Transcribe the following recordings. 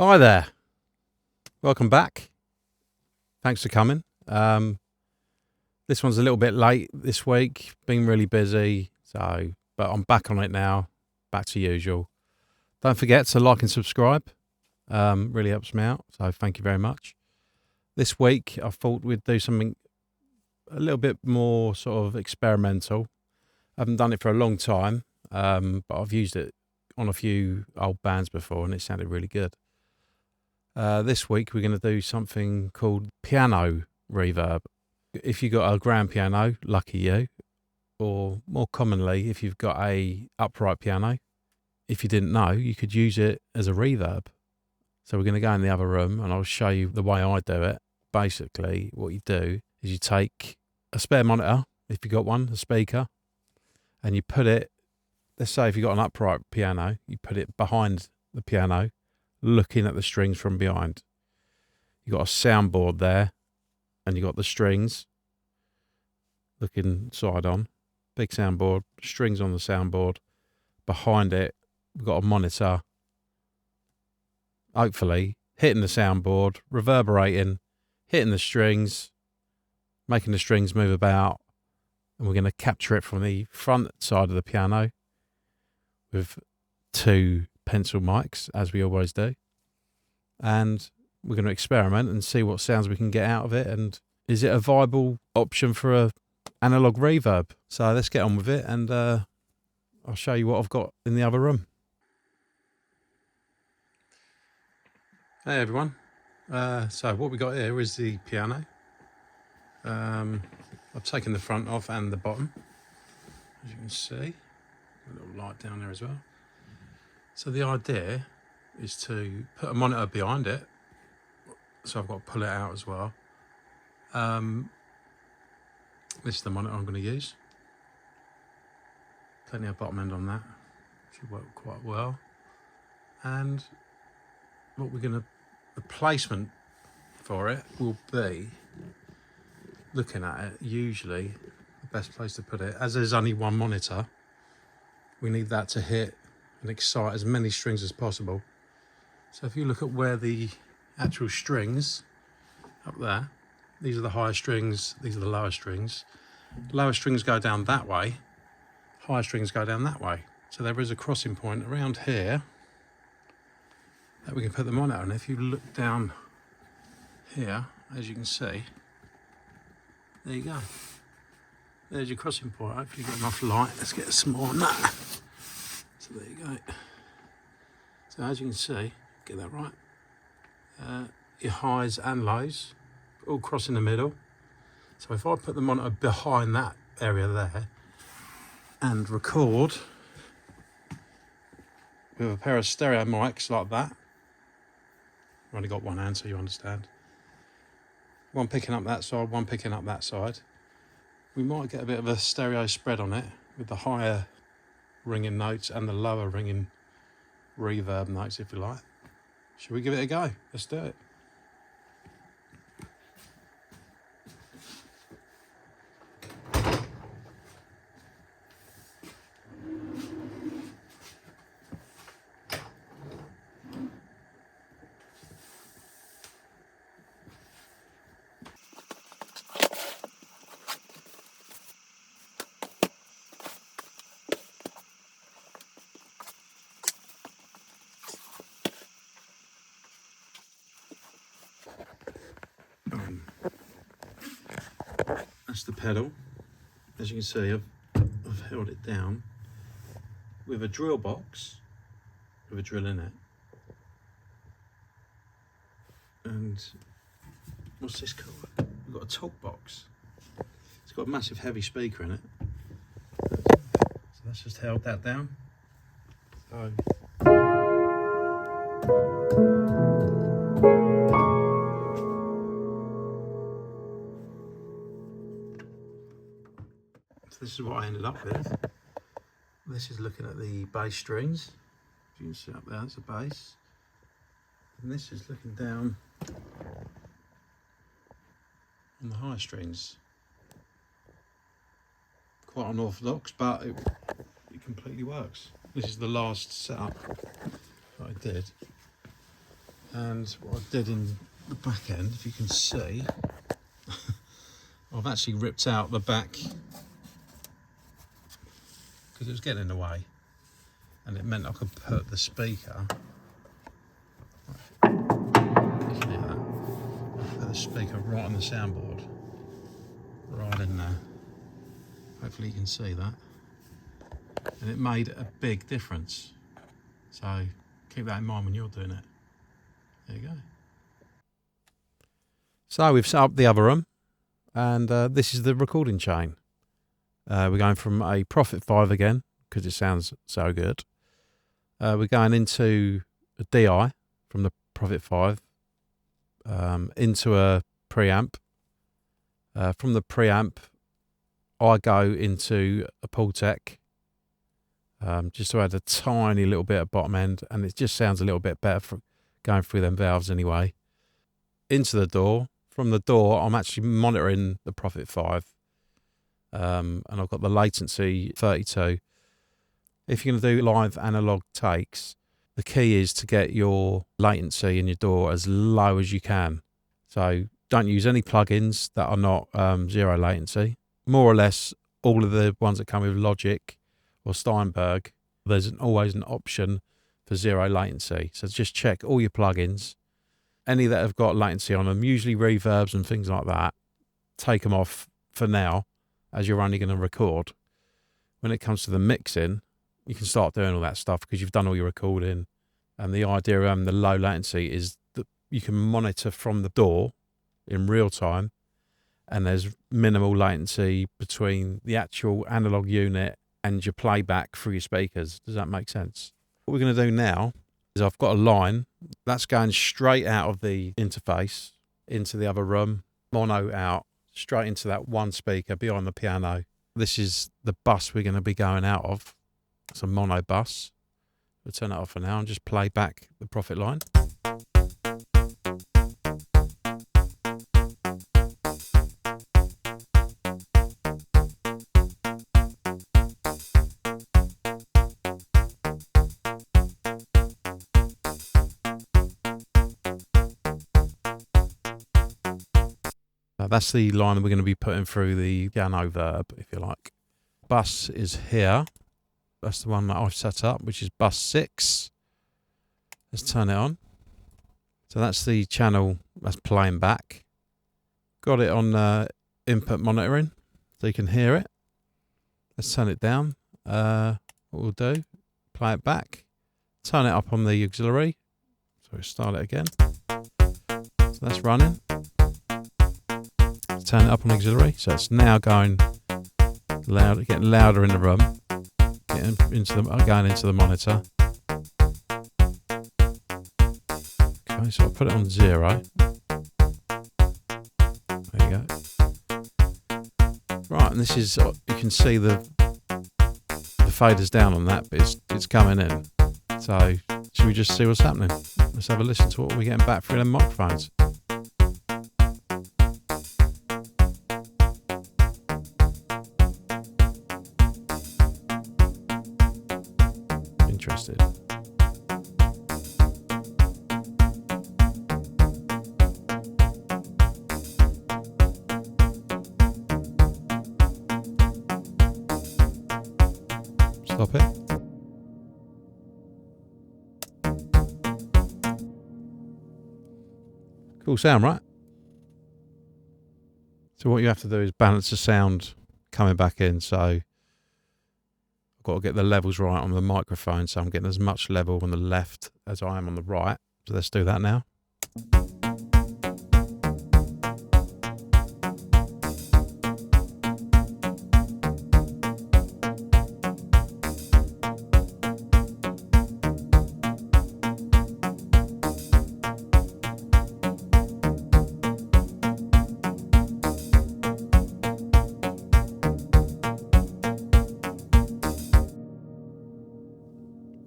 Hi there, welcome back. Thanks for coming. This one's a little bit late this week, been really busy, but I'm back on it now, back to usual. Don't forget to like and subscribe, really helps me out, so thank you very much. This week I thought we'd do something a little bit more sort of experimental. I haven't done it for a long time, but I've used it on a few old bands before and it sounded really good. This week we're going to do something called piano reverb. If you've got a grand piano, lucky you, or more commonly if you've got a upright piano, if you didn't know, you could use it as a reverb. So we're going to go in the other room and I'll show you the way I do it. Basically what you do is you take a spare monitor, if you've got one, a speaker, and you put it, let's say if you've got an upright piano, you put it behind the piano, looking at the strings from behind. You've got a soundboard there and you've got the strings looking side on, big soundboard, strings on the soundboard. Behind it we've got a monitor, hopefully hitting the soundboard, reverberating, hitting the strings, making the strings move about, and we're going to capture it from the front side of the piano with two pencil mics, as we always do, and we're going to experiment and see what sounds we can get out of it, and is it a viable option for a analog reverb. So let's get on with it, and I'll show you what I've got in the other room. Hey everyone, so what we got here is the piano. I've taken the front off and the bottom, as you can see, a little light down there as well. So the idea is to put a monitor behind it, so I've got to pull it out as well. This is the monitor I'm going to use. Plenty of bottom end on that, should work quite well. And what we're going to, the placement for it will be, looking at it, usually the best place to put it, as there's only one monitor, we need that to hit and excite as many strings as possible. So if you look at where the actual strings, up there, these are the higher strings, these are the lower strings. Lower strings go down that way, higher strings go down that way. So there is a crossing point around here that we can put the monitor on. If you look down here, as you can see, there you go. There's your crossing point. Hopefully you get enough light. Let's get some more on that. So there you go. So as you can see, get that right. Your highs and lows all cross in the middle. So if I put the monitor behind that area there and record with a pair of stereo mics like that, I've only got one hand so you understand. One picking up that side, one picking up that side. We might get a bit of a stereo spread on it with the higher ringing notes and the lower ringing reverb notes, if you like. Should we give it a go? Let's do it. That's the pedal. As you can see, I've held it down with a drill box, with a drill in it. And what's this called? We've got a talk box. It's got a massive heavy speaker in it. So let's just hold that down. So this is what I ended up with. This is looking at the bass strings. You can see up there, it's a bass. And this is looking down on the high strings. Quite unorthodox, but it completely works. This is the last setup that I did. And what I did in the back end, if you can see, I've actually ripped out the back because it was getting in the way, and it meant I could put the speaker, you can hear that, I put the speaker right on the soundboard, right in there. Hopefully you can see that, and it made a big difference, so keep that in mind when you're doing it. There you go. So we've set up the other room, and this is the recording chain. We're going from a Prophet 5 again, because it sounds so good. We're going into a DI from the Prophet 5, into a preamp. From the preamp, I go into a Pultec, just to add a tiny little bit of bottom end, and it just sounds a little bit better for going through them valves anyway. Into the door. From the door, I'm actually monitoring the Prophet 5, and I've got the latency 32. If you're going to do live analog takes, the key is to get your latency in your door as low as you can. So don't use any plugins that are not zero latency. More or less, all of the ones that come with Logic or Steinberg, there's always an option for zero latency. So just check all your plugins. Any that have got latency on them, usually reverbs and things like that, take them off for now, as you're only going to record. When it comes to the mixing, you can start doing all that stuff because you've done all your recording. And the idea around the low latency is that you can monitor from the door in real time, and there's minimal latency between the actual analog unit and your playback through your speakers. Does that make sense? What we're going to do now is I've got a line that's going straight out of the interface into the other room, mono out, straight into that one speaker behind the piano. This is the bus we're going to be going out of. It's a mono bus. We'll turn it off for now and just play back the Prophet line. That's the line that we're going to be putting through the piano verb, if you like. Bus is here. That's the one that I've set up, which is bus 6. Let's turn it on. So that's the channel that's playing back. Got it on input monitoring, so you can hear it. Let's turn it down. What we'll do, play it back. Turn it up on the auxiliary. So we'll start it again. So that's running. Turn it up on auxiliary, so it's now going loud, getting louder in the room, going into the monitor. Okay, so I'll put it on 0. There you go. Right, and this is, you can see the fader's down on that, but it's coming in. So should we just see what's happening? Let's have a listen to what we're getting back through them microphones. Interested. Stop it. Cool sound, right? So what you have to do is balance the sound coming back in. So I've got to get the levels right on the microphone, so I'm getting as much level on the left as I am on the right. So let's do that now.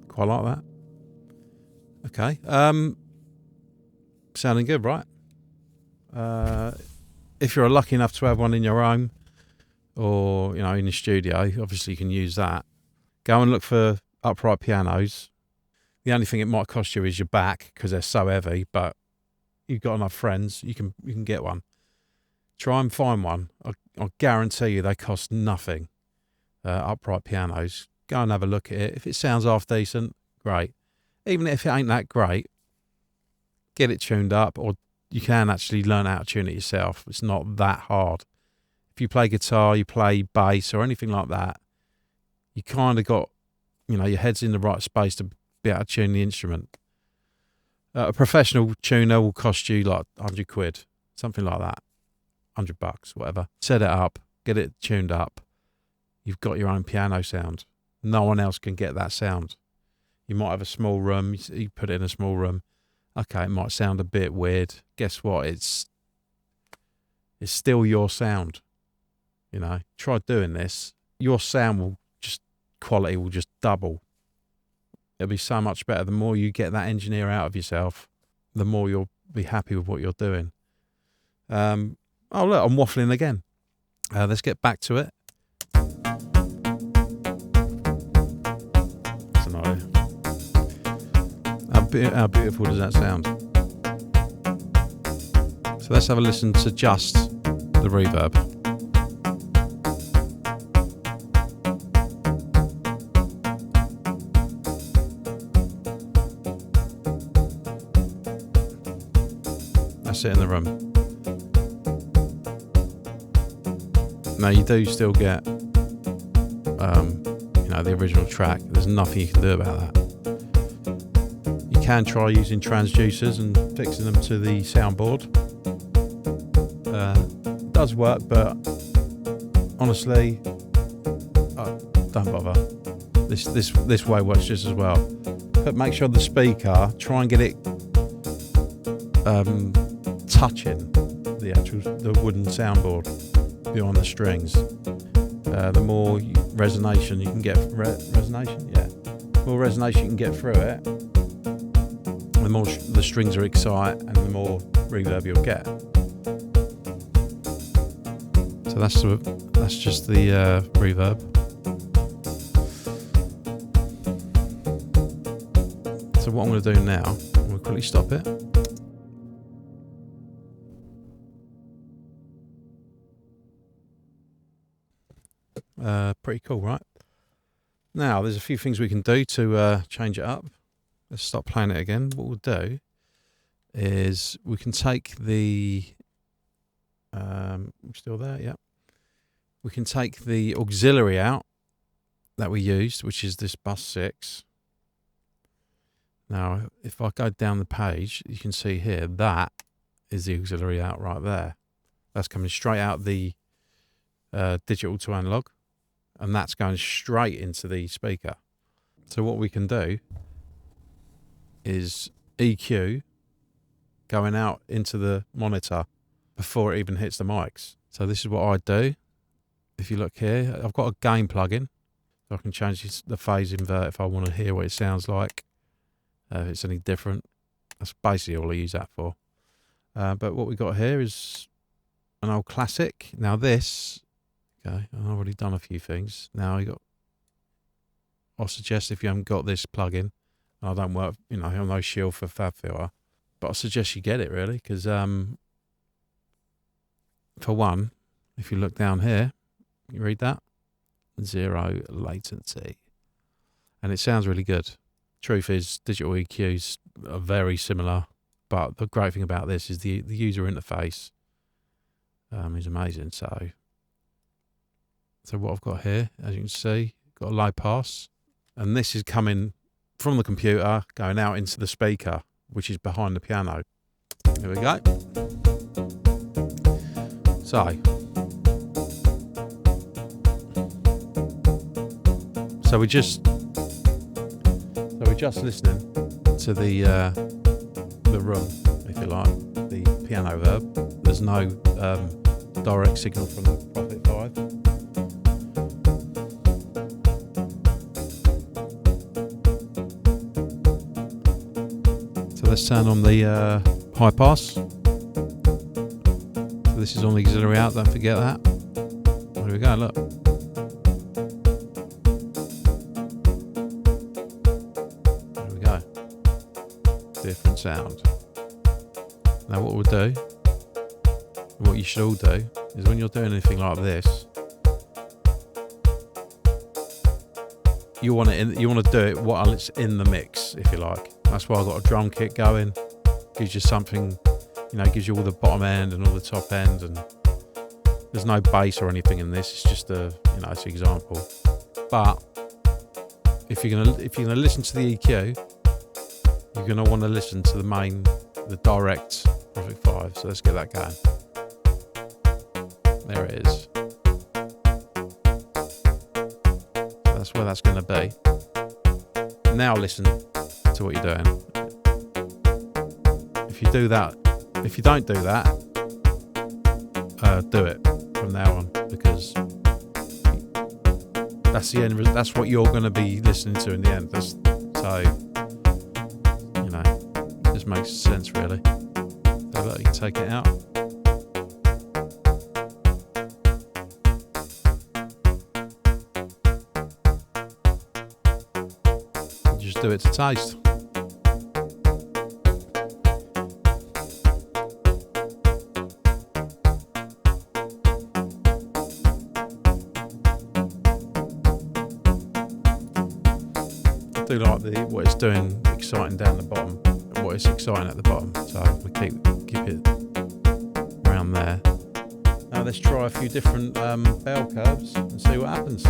Quite like that. Okay. Sounding good, right? If you're lucky enough to have one in your home or, in your studio, obviously you can use that. Go and look for upright pianos. The only thing it might cost you is your back because they're so heavy, but you've got enough friends, you can get one. Try and find one. I guarantee you they cost nothing. Upright pianos. Go and have a look at it. If it sounds half decent, great. Even if it ain't that great, get it tuned up, or you can actually learn how to tune it yourself. It's not that hard. If you play guitar, you play bass or anything like that, you kind of got, your head's in the right space to be able to tune the instrument. A professional tuner will cost you like 100 quid, something like that. $100, whatever. Set it up, get it tuned up. You've got your own piano sound. No one else can get that sound. You might have a small room, you put it in a small room. Okay, it might sound a bit weird. Guess what? It's still your sound. Try doing this. Your sound quality will just double. It'll be so much better. The more you get that engineer out of yourself, the more you'll be happy with what you're doing. Oh look, I'm waffling again. Let's get back to it. How beautiful does that sound? So let's have a listen to just the reverb. That's it in the room. Now you do still get, the original track. There's nothing you can do about that. You can try using transducers and fixing them to the soundboard. It does work, but honestly, don't bother. This way works just as well. But make sure the speaker, try and get it touching the wooden soundboard behind the strings. The more resonation you can get, more resonation you can get through it, the more the strings are excited and the more reverb you'll get. So that's just the reverb. So what I'm going to do now, I'm going to quickly stop it. Pretty cool, right? Now, there's a few things we can do to change it up. Let's stop playing it again. What we'll do is we can take the... still there, yeah. We can take the auxiliary out that we used, which is this bus 6. Now, if I go down the page, you can see here, that is the auxiliary out right there. That's coming straight out the digital to analog, and that's going straight into the speaker. So what we can do is EQ going out into the monitor before it even hits the mics. So this is what I do. If you look here, I've got a gain plugin, so I can change the phase invert if I want to hear what it sounds like. If it's any different, that's basically all I use that for. But what we've got here is an old classic. Now this, okay, I've already done a few things. Now I'll suggest if you haven't got this plugin, I don't work, I'm no shield for FabFilter, but I suggest you get it really, because for one, if you look down here, you read that, 0 latency, and it sounds really good. Truth is, digital EQs are very similar, but the great thing about this is the user interface is amazing. So what I've got here, as you can see, got a low pass, and this is coming from the computer, going out into the speaker, which is behind the piano. Here we go. So we're just listening to the room, if you like, the piano verb. There's no direct signal from the Prophet 5. So let's turn on the high pass. So this is on the auxiliary out, don't forget that. There we go, look. There we go. different sound. Now what we'll do, what you should all do, is when you're doing anything like this, you want to do it while it's in the mix, if you like. That's why I've got a drum kit going. Gives you something, you know, gives you all the bottom end and all the top end, and there's no bass or anything in this. It's just a, you know, it's an example. But if you're gonna listen to the EQ, you're gonna want to listen to the direct Prophet 5. So let's get that going. There it is. That's where that's going to be. Now listen to what you're doing. If you do that, if you don't do that, do it from now on, because that's the end. That's what you're going to be listening to in the end. So, you know, this makes sense really. So look, you can take it out. Just do it to taste. I do like what it's doing, exciting down the bottom, and what it's exciting at the bottom. So we keep it around there. Now let's try a few different bell curves and see what happens.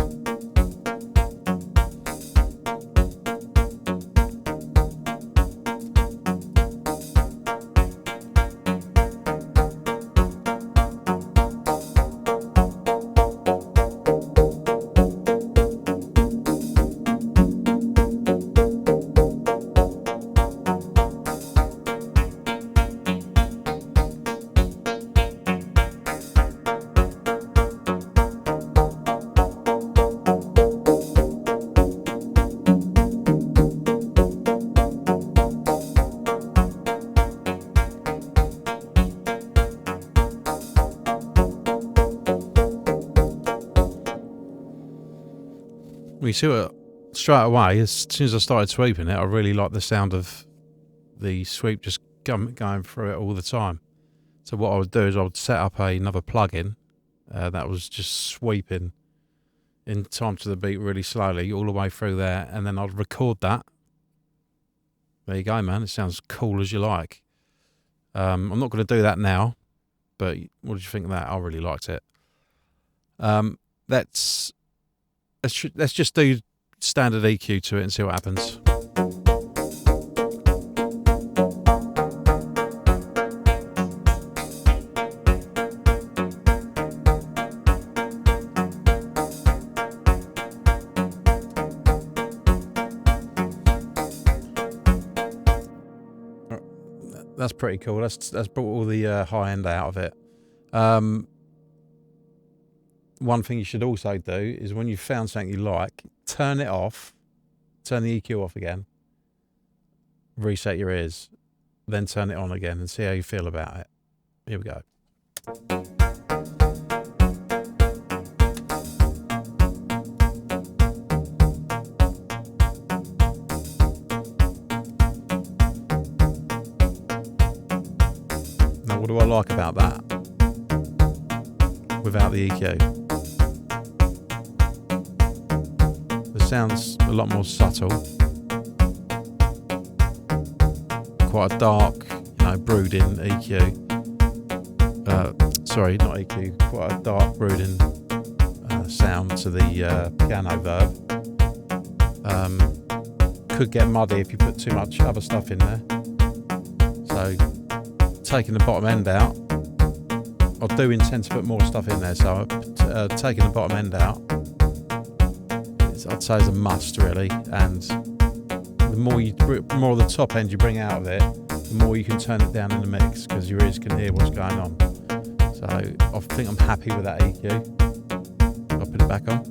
You see what, straight away, as soon as I started sweeping it, I really liked the sound of the sweep just going through it all the time. So what I would do is I would set up another plugin that was just sweeping in time to the beat really slowly all the way through there, and then I'd record that. There you go, man. It sounds cool as you like. I'm not going to do that now, but what did you think of that? I really liked it. Let's just do standard EQ to it and see what happens. That's pretty cool. That's brought all the high end out of it. One thing you should also do is when you've found something you like, turn it off, turn the EQ off again, reset your ears, then turn it on again and see how you feel about it. Here we go. Now, what do I like about that without the EQ? Sounds a lot more subtle, quite a dark, you know, brooding EQ. Sorry, not EQ, quite a dark brooding sound to the piano verb. Could get muddy if you put too much other stuff in there. So taking the bottom end out, I do intend to put more stuff in there, so taking the bottom end out, I'd say is a must really, and the more of the top end you bring out of it, the more you can turn it down in the mix, because your ears can hear what's going on. So I think I'm happy with that EQ. I'll put it back on.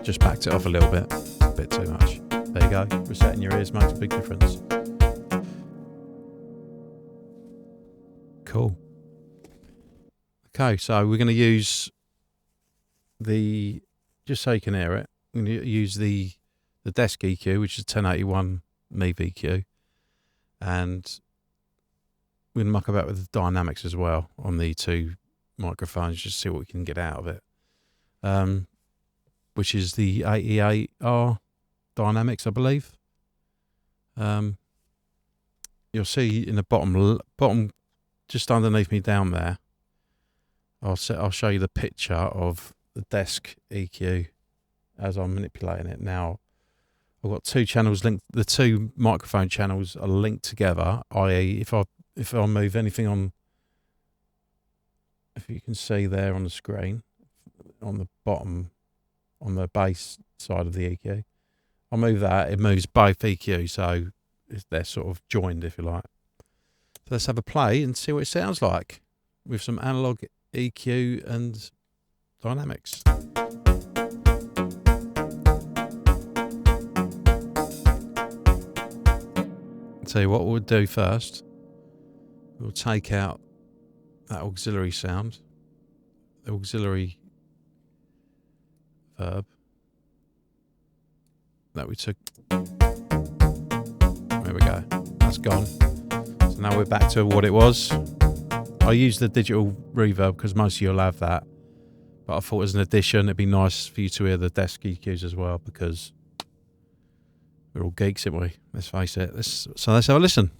Just backed it off a little bit. Bit too much. There you go. Resetting your ears makes a big difference. cool. Okay, so we're going to use the, just so you can hear it, we're going to use the desk EQ, which is 1081 NEVE EQ, and we're going to muck about with the dynamics as well on the two microphones, just see what we can get out of it, which is the 88R dynamics, I believe. You'll see in the bottom, just underneath me down there, I'll show you the picture of the desk EQ as I'm manipulating it now. I've got two channels linked. The two microphone channels are linked together. I.e., if I move anything on, if you can see there on the screen, on the bottom, on the bass side of the EQ, I'll move that. It moves both EQ, so they're sort of joined, if you like. So let's have a play and see what it sounds like with some analog EQ and dynamics. Tell you what we'll do first. We'll take out that auxiliary sound, the auxiliary verb that we took. There we go. That's gone. So now we're back to what it was. I used the digital reverb because most of you will have that, but I thought as an addition it'd be nice for you to hear the desk EQs as well, because we're all geeks, aren't we? Let's face it. So let's have a listen.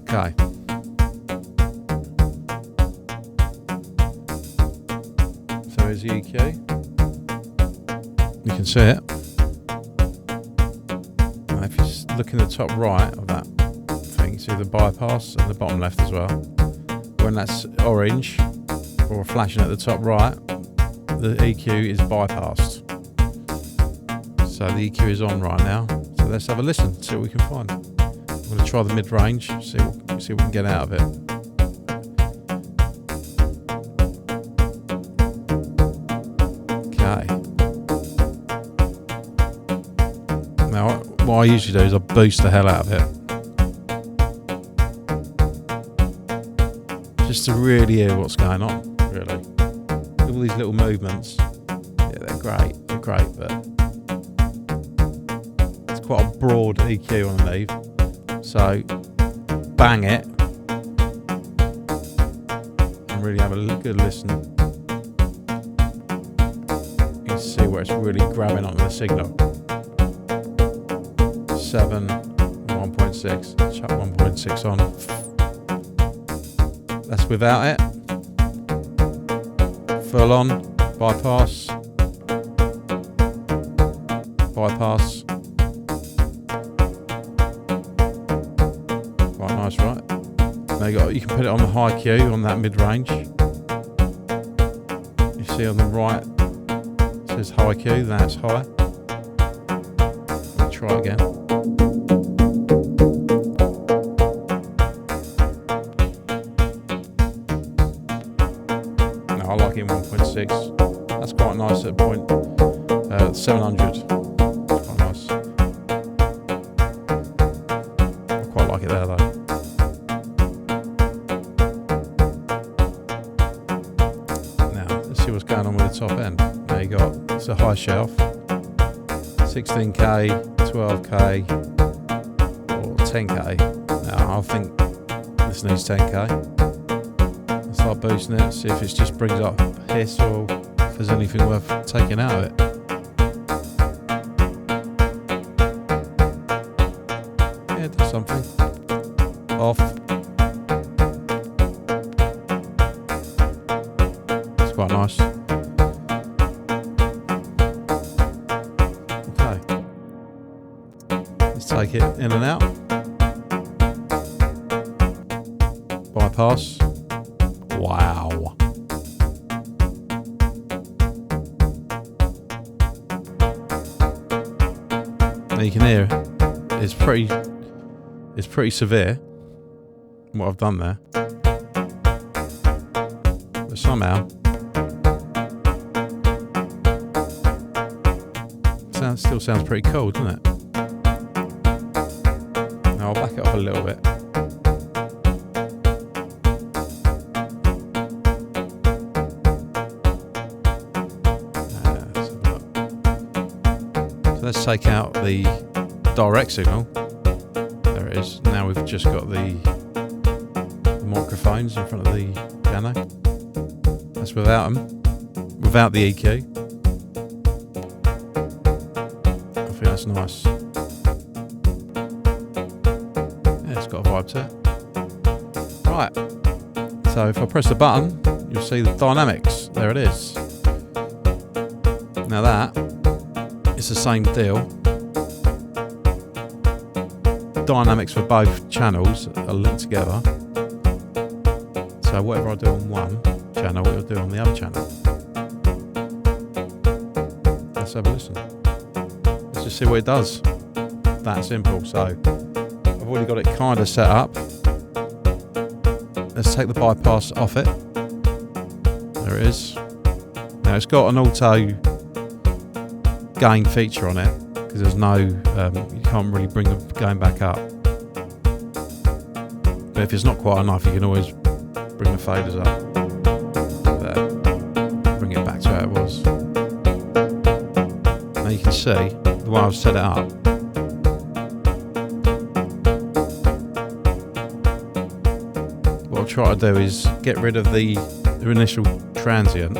Okay. So here's the EQ. You can see it. Now if you look in the top right of that thing, you see the bypass and the bottom left as well. When that's orange or flashing at the top right, the EQ is bypassed. So the EQ is on right now. So let's have a listen, see what we can find. I'm going to try the mid-range, see what we can get out of it. Okay. Now, what I usually do is I boost the hell out of it. Just to really hear what's going on, really. All these little movements, yeah, they're great, but quite a broad EQ on the NEVE, so bang it and really have a good listen. You can see where it's really grabbing onto the signal. 7, 1.6, chuck 1.6 on. That's without it. Full on, bypass. Quite nice, right? Now you can put it on the high Q on that mid-range. You see on the right it says high Q, that's high. Let's try it again. No, I like it in 1.6. That's quite nice at 700. Quite nice. I quite like it there though. What's going on with the top end. Now you got, it's a high shelf, 16k, 12k or 10k. Now I think this needs 10k. I'll start boosting it, see if it just brings up hiss or if there's anything worth taking out of it. Yeah, it does something. Off. Quite nice. Okay. Let's take it in and out. Bypass. Wow. Now you can hear it's pretty severe what I've done there. But somehow still sounds pretty cool, doesn't it? Now I'll back it up a little bit. So let's take out the direct signal. There it is. Now we've just got the microphones in front of the piano. That's without them, without the EQ. I think that's nice. Yeah, it's got a vibe to it. Right. So if I press the button, you'll see the dynamics. There it is. Now that is the same deal. Dynamics for both channels are linked together. So whatever I do on one channel, it'll do on the other channel. Let's have a listen. Let's just see what it does. That simple. So I've already got it kind of set up. Let's take the bypass off it. There it is. Now it's got an auto gain feature on it because there's no, you can't really bring the gain back up. But if it's not quite enough, you can always bring the faders up. There. Bring it back to how it was. Now you can see the way I've set it up. What I'll try to do is get rid of the initial transient.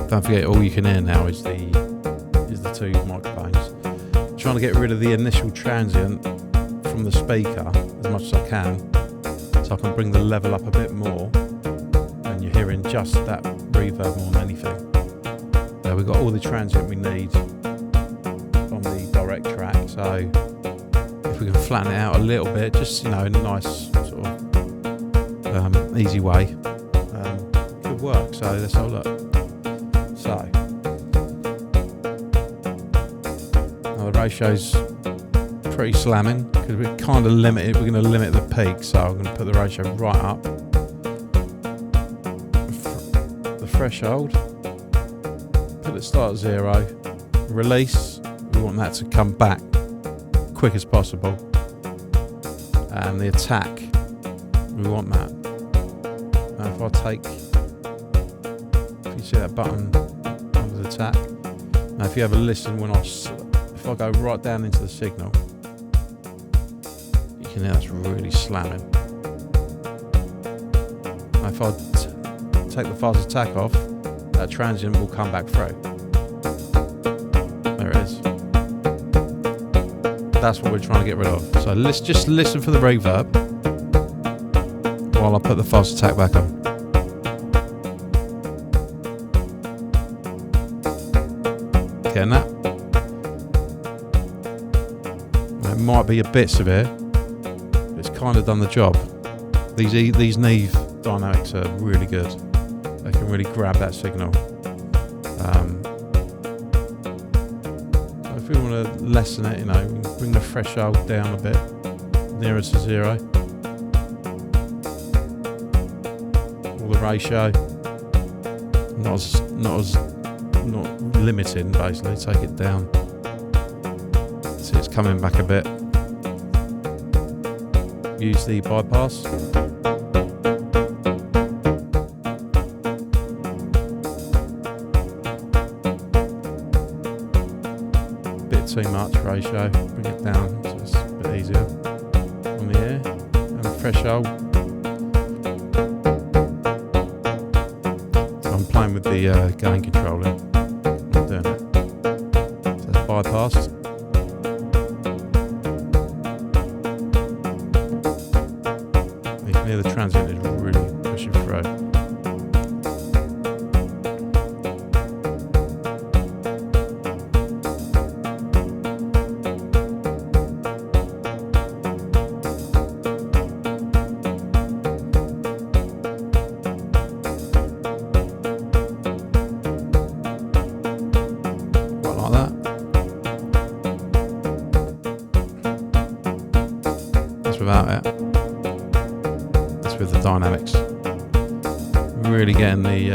Don't forget, all you can hear now is the two microphones. I'm trying to get rid of the initial transient from the speaker as much as I can, so I can bring the level up a bit more, and you're hearing just that reverb more than anything. We've got all the transient we need on the direct track, so if we can flatten it out a little bit, just in a nice sort of easy way, could work. So let's have a look. So now the ratio's pretty slamming because we're kind of limited. We're going to limit the peak, so I'm going to put the ratio right up. The threshold, put it start at 0. Release, we want that to come back quick as possible. And the attack, we want that. Now if I take, if you see that button under the attack, now if you have a listen when if I go right down into the signal, you can hear that's really slamming. Now if I take the fast attack off, that transient will come back through. There it is. That's what we're trying to get rid of. So let's just listen for the reverb while I put the fast attack back on. Getting that? It might be a bit severe, but it's kind of done the job. These NEVE dynamics are really good. They can really grab that signal. So if we want to lessen it, we can bring the threshold down a bit, nearer to 0. Or the ratio, not limiting, basically. Take it down. See, it's coming back a bit. Use the bypass. Too much ratio, bring it down so it's a bit easier on the air. And the threshold, so I'm playing with the gain controller. I'm doing it. So it's bypassed. You can hear the transient is really pushing through. Without it, that's with the dynamics. Really getting the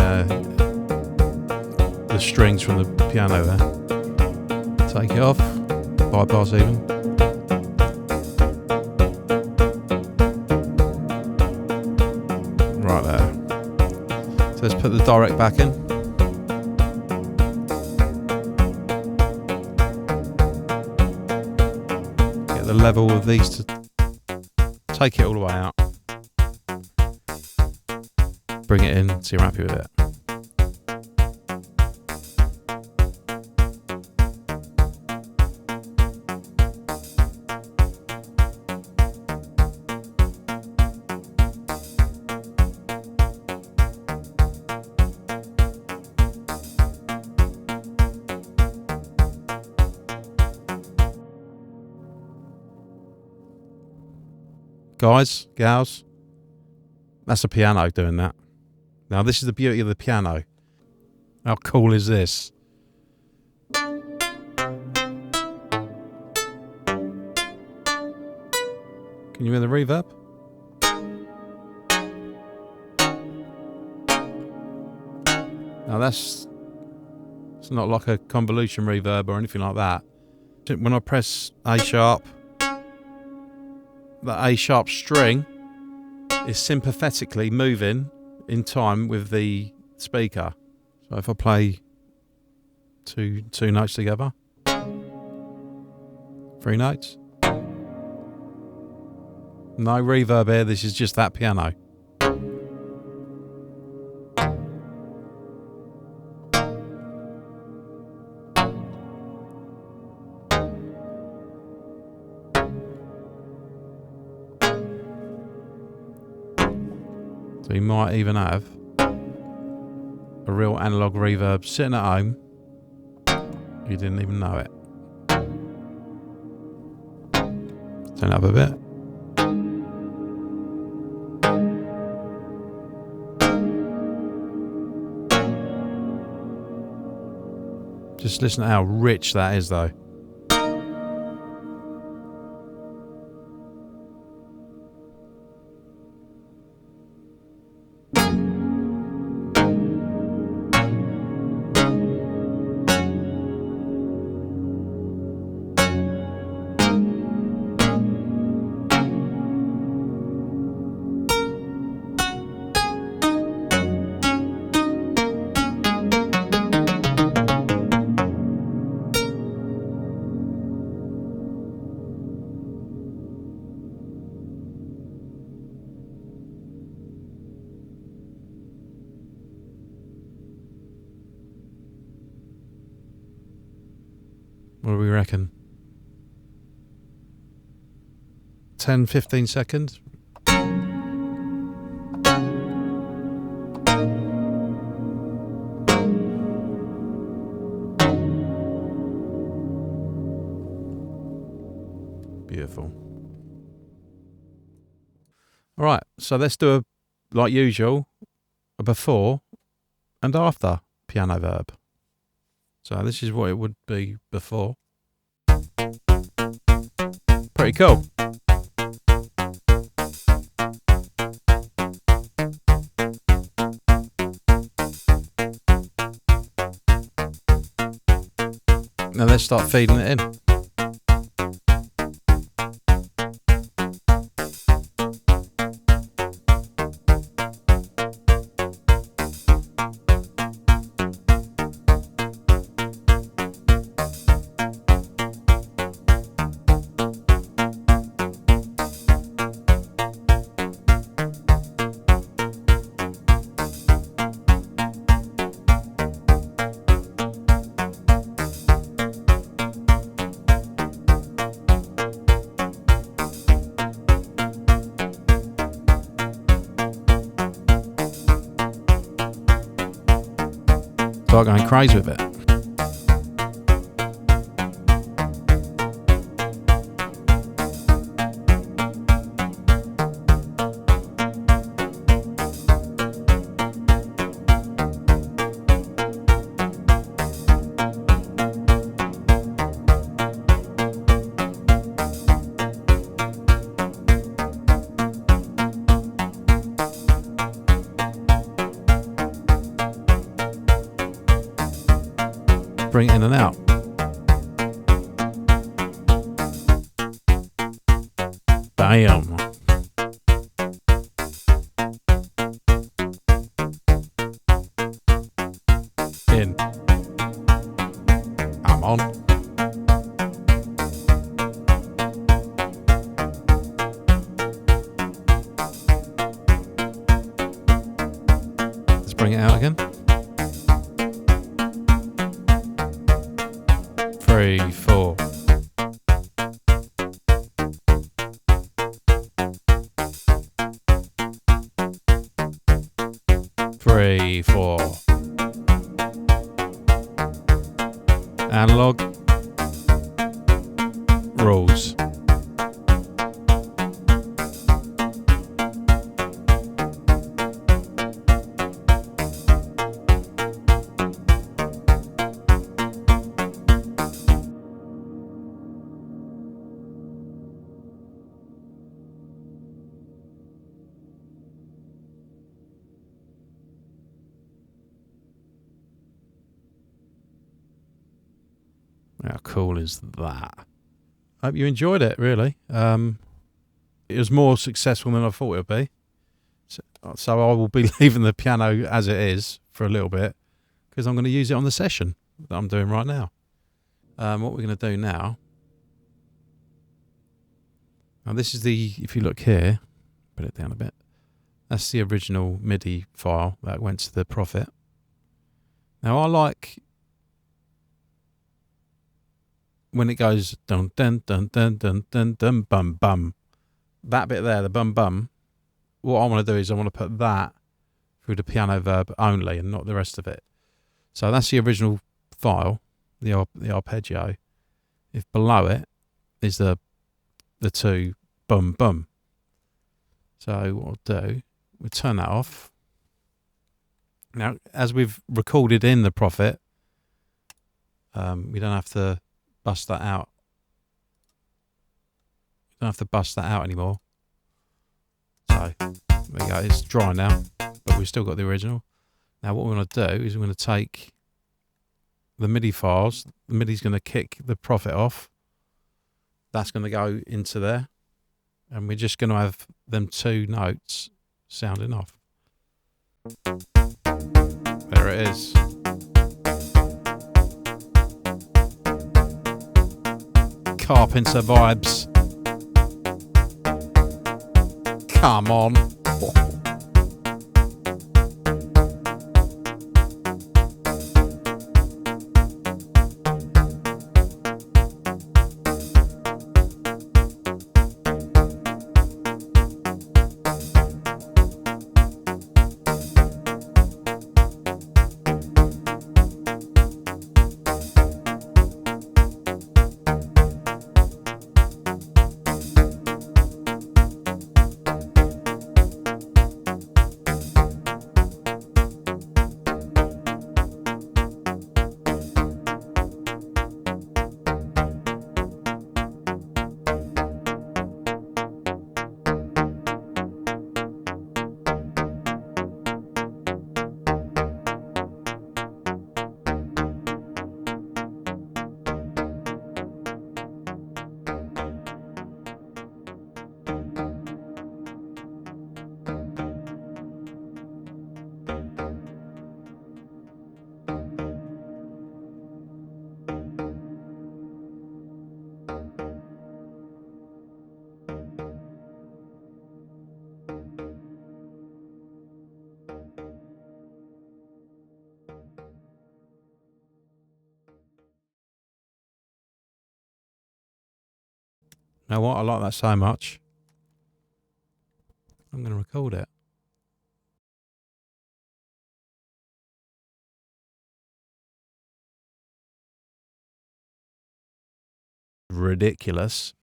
strings from the piano there. Take it off, bypass even. Right there. So let's put the direct back in. the level of these to take it all the way out. Bring it in so you're happy with it. Guys, gals, that's a piano doing that. Now this is the beauty of the piano. How cool is this? Can you hear the reverb? Now it's not like a convolution reverb or anything like that. When I press A sharp, the A sharp string is sympathetically moving in time with the speaker. So if I play two notes together, 3 notes, no reverb here, this is just that piano. So you might even have a real analog reverb sitting at home. You didn't even know it. Turn it up a bit. Just listen to how rich that is though. What do we reckon? 10, 15 seconds? Beautiful. All right, so let's do a, like usual, a before and after piano verb. So this is what it would be before. Pretty cool. Now let's start feeding it in. Start going crazy with it. Bring it in and out. Bam. In. I'm on. second. 3, 4. Three, 4. Analog rules. How cool is that? I hope you enjoyed it, really. It was more successful than I thought it would be. So I will be leaving the piano as it is for a little bit because I'm going to use it on the session that I'm doing right now. What we're going to do now, this is the, if you look here, put it down a bit, that's the original MIDI file that went to the Prophet. Now I like when it goes dun dun dun dun dun dun dun bum bum, that bit there, the bum bum. What I want to do is I want to put that through the piano verb only and not the rest of it. So that's the original file, the arpeggio. If below it is the two bum bum. So what I'll do, we'll turn that off. Now, as we've recorded in the Prophet, we don't have to bust that out. We don't have to bust that out anymore. So there we go, it's dry now, but we've still got the original. Now what we're going to do is we're going to take the MIDI files. The MIDI's going to kick the Prophet off. That's going to go into there. And we're just going to have them two notes sounding off. There it is. Carpenter vibes. Come on. Now what, I like that so much, I'm going to record it. Ridiculous.